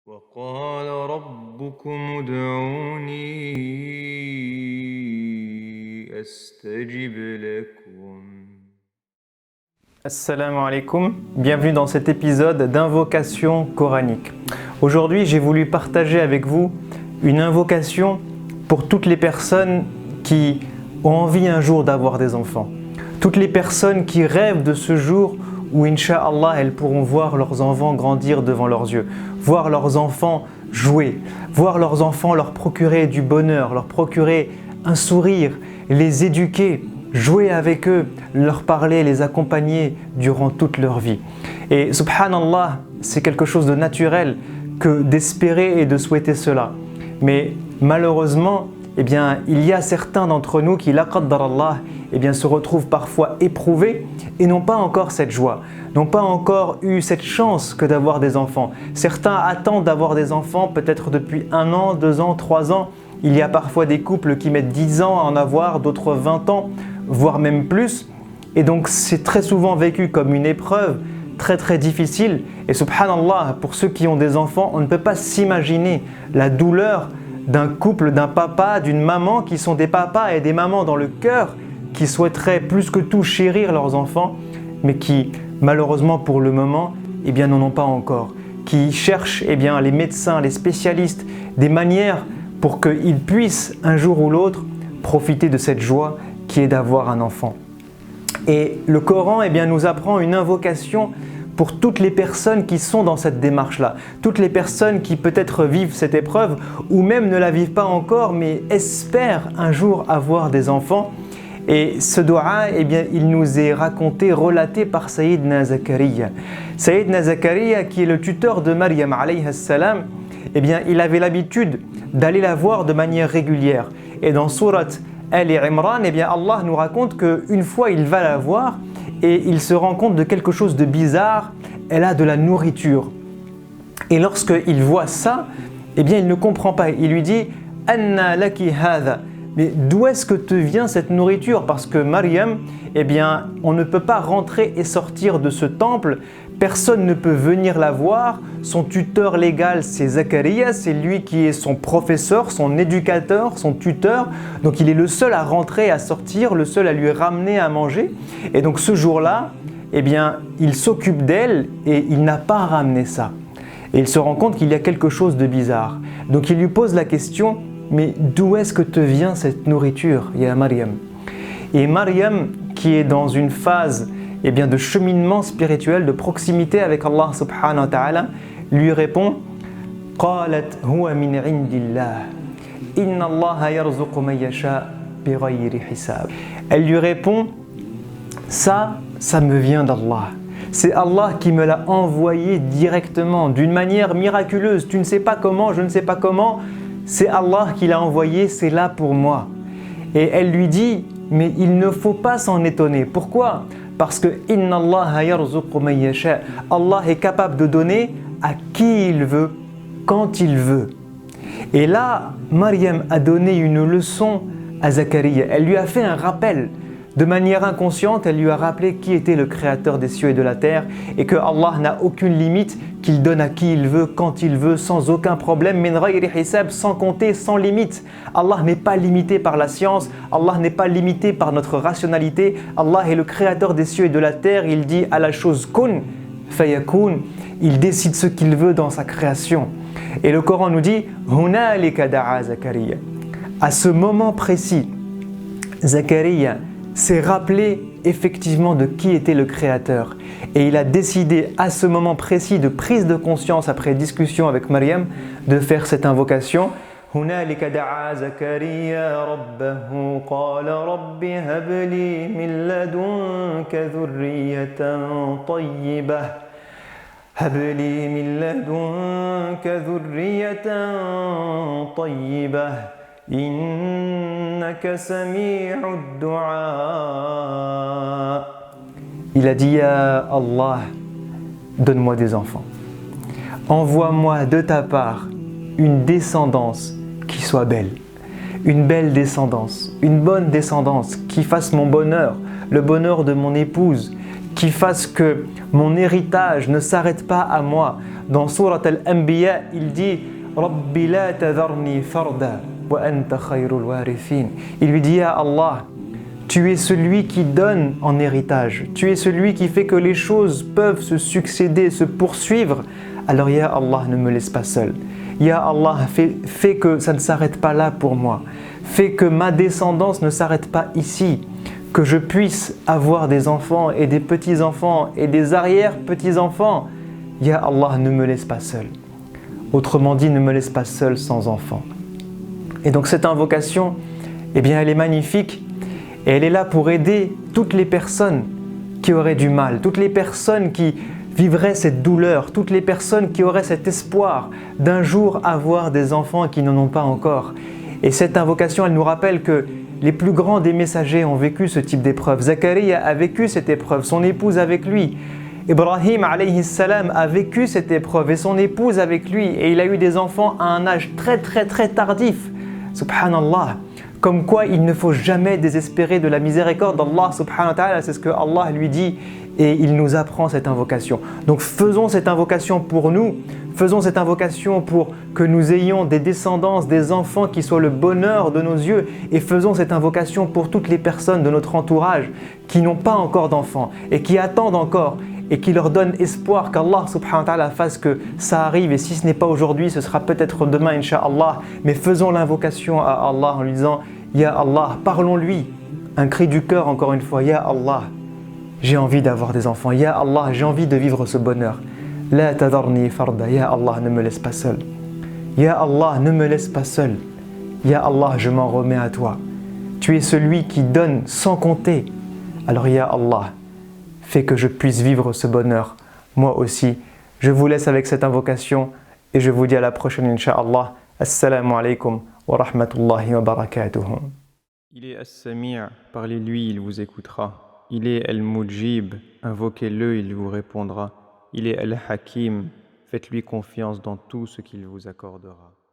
وقال ربكم ادعوني أستجب لكم. Assalamu alaikum, bienvenue dans cet épisode d'invocation coranique. Aujourd'hui, j'ai voulu partager avec vous une invocation pour toutes les personnes qui ont envie un jour d'avoir des enfants. Toutes les personnes qui rêvent de ce jour où, Inch'Allah, elles pourront voir leurs enfants grandir devant leurs yeux, voir leurs enfants jouer, voir leurs enfants leur procurer du bonheur, leur procurer un sourire, les éduquer, jouer avec eux, leur parler, les accompagner durant toute leur vie. Et subhanallah, c'est quelque chose de naturel que d'espérer et de souhaiter cela. Mais malheureusement, il y a certains d'entre nous qui, la qaddarallah, se retrouvent parfois éprouvés et n'ont pas encore cette joie, n'ont pas encore eu cette chance que d'avoir des enfants. Certains attendent d'avoir des enfants peut-être depuis 1 an, 2 ans, 3 ans. Il y a parfois des couples qui mettent 10 ans à en avoir, d'autres 20 ans, voire même plus. Et donc c'est très souvent vécu comme une épreuve très très difficile. Et subhanallah, pour ceux qui ont des enfants, on ne peut pas s'imaginer la douleur d'un couple, d'un papa, d'une maman qui sont des papas et des mamans dans le cœur, qui souhaiteraient plus que tout chérir leurs enfants, mais qui malheureusement pour le moment n'en ont pas encore, qui cherchent les médecins, les spécialistes, des manières pour qu'ils puissent un jour ou l'autre profiter de cette joie qui est d'avoir un enfant. Et le Coran nous apprend une invocation pour toutes les personnes qui sont dans cette démarche-là, toutes les personnes qui peut-être vivent cette épreuve ou même ne la vivent pas encore mais espèrent un jour avoir des enfants. Et ce dua, il nous est raconté, relaté par Sayyidna Zakaria. Sayyidna Zakaria, qui est le tuteur de Maryam alayha salam, il avait l'habitude d'aller la voir de manière régulière. Et dans Surat Al-Imran, Allah nous raconte qu'une fois il va la voir et il se rend compte de quelque chose de bizarre, elle a de la nourriture. Et lorsqu'il voit ça, il ne comprend pas. Il lui dit « Anna laki hadha » mais d'où est-ce que te vient cette nourriture? Parce que Maryam, on ne peut pas rentrer et sortir de ce temple, personne ne peut venir la voir, son tuteur légal c'est Zakaria, c'est lui qui est son professeur, son éducateur, son tuteur, donc il est le seul à rentrer, à sortir, le seul à lui ramener à manger. Et donc ce jour-là, il s'occupe d'elle et il n'a pas ramené ça. Et il se rend compte qu'il y a quelque chose de bizarre. Donc il lui pose la question: mais d'où est-ce que te vient cette nourriture, ya Maryam? Et Maryam, qui est dans une phase de cheminement spirituel, de proximité avec Allah subhanahu wa ta'ala, lui répond قالت هو من عند الله إن الله يرزق من يشاء بغير حساب. Elle lui répond: ça me vient d'Allah. C'est Allah qui me l'a envoyé directement, d'une manière miraculeuse. Tu ne sais pas comment, je ne sais pas comment. C'est Allah qui l'a envoyé, c'est là pour moi. Et elle lui dit: mais il ne faut pas s'en étonner. Pourquoi? Parce que Inna Allah yarzuqu man yasha. Allah est capable de donner à qui il veut, quand il veut. Et là, Maryam a donné une leçon à Zakaria. Elle lui a fait un rappel. De manière inconsciente, elle lui a rappelé qui était le créateur des cieux et de la terre et que Allah n'a aucune limite, qu'il donne à qui il veut, quand il veut, sans aucun problème, min ghayri hisab, sans compter, sans limite. Allah n'est pas limité par la science, Allah n'est pas limité par notre rationalité. Allah est le créateur des cieux et de la terre, il dit à la chose kun, fayakun, il décide ce qu'il veut dans sa création. Et le Coran nous dit hunalika da'a Zakaria. À ce moment précis, Zakaria s'est rappelé effectivement de qui était le Créateur. Et il a décidé à ce moment précis de prise de conscience après discussion avec Maryam de faire cette invocation. هنالك دعا زكريا ربه قال رب هب لي من لدنك ذرية طيبة هب لي من لدنك ذرية طيبة إنك سميع الدعاء. Il a dit: ya Allah, donne-moi des enfants. Envoie-moi de ta part une descendance qui soit belle. Une belle descendance, une bonne descendance qui fasse mon bonheur, le bonheur de mon épouse, qui fasse que mon héritage ne s'arrête pas à moi. Dans Surat Al-Anbiya, il dit « Rabbi la tadharni farda wa anta khayrul warithin » Il lui dit « Ya Allah, tu es celui qui donne en héritage, tu es celui qui fait que les choses peuvent se succéder, se poursuivre. Alors Ya Allah, ne me laisse pas seul. Ya Allah, fais que ça ne s'arrête pas là pour moi. Fais que ma descendance ne s'arrête pas ici. Que je puisse avoir des enfants et des petits-enfants et des arrière-petits-enfants. Ya Allah, ne me laisse pas seul. Autrement dit, ne me laisse pas seul sans enfants. Et donc cette invocation, eh bien, elle est magnifique et elle est là pour aider toutes les personnes qui auraient du mal, toutes les personnes qui vivraient cette douleur, toutes les personnes qui auraient cet espoir d'un jour avoir des enfants qui n'en ont pas encore. Et cette invocation, elle nous rappelle que les plus grands des messagers ont vécu ce type d'épreuve. Zacharia a vécu cette épreuve, son épouse avec lui. Ibrahim alayhi salam a vécu cette épreuve et son épouse avec lui. Et il a eu des enfants à un âge très tardif. Subhanallah. Comme quoi il ne faut jamais désespérer de la miséricorde d'Allah subhanahu wa ta'ala. C'est ce que Allah lui dit et il nous apprend cette invocation. Donc faisons cette invocation pour nous. Faisons cette invocation pour que nous ayons des descendances, des enfants qui soient le bonheur de nos yeux. Et faisons cette invocation pour toutes les personnes de notre entourage qui n'ont pas encore d'enfants et qui attendent encore et qui leur donnent espoir qu'Allah subhanahu wa ta'ala fasse que ça arrive. Et si ce n'est pas aujourd'hui, ce sera peut-être demain, incha'Allah. Mais faisons l'invocation à Allah en lui disant « Ya Allah », parlons-lui. Un cri du cœur encore une fois « Ya Allah ». J'ai envie d'avoir des enfants. Ya Allah, j'ai envie de vivre ce bonheur. La tadharni farda. Ya Allah, ne me laisse pas seul. Ya Allah, ne me laisse pas seul. Ya Allah, je m'en remets à toi. Tu es celui qui donne sans compter. Alors Ya Allah, fais que je puisse vivre ce bonheur. Moi aussi. Je vous laisse avec cette invocation et je vous dis à la prochaine, incha'Allah. Assalamu alaikum wa rahmatullahi wa barakatuh. Il est As-Sami', parlez-lui, il vous écoutera. Il est Al-Mujib, invoquez-le, il vous répondra. Il est Al-Hakim, faites-lui confiance dans tout ce qu'il vous accordera.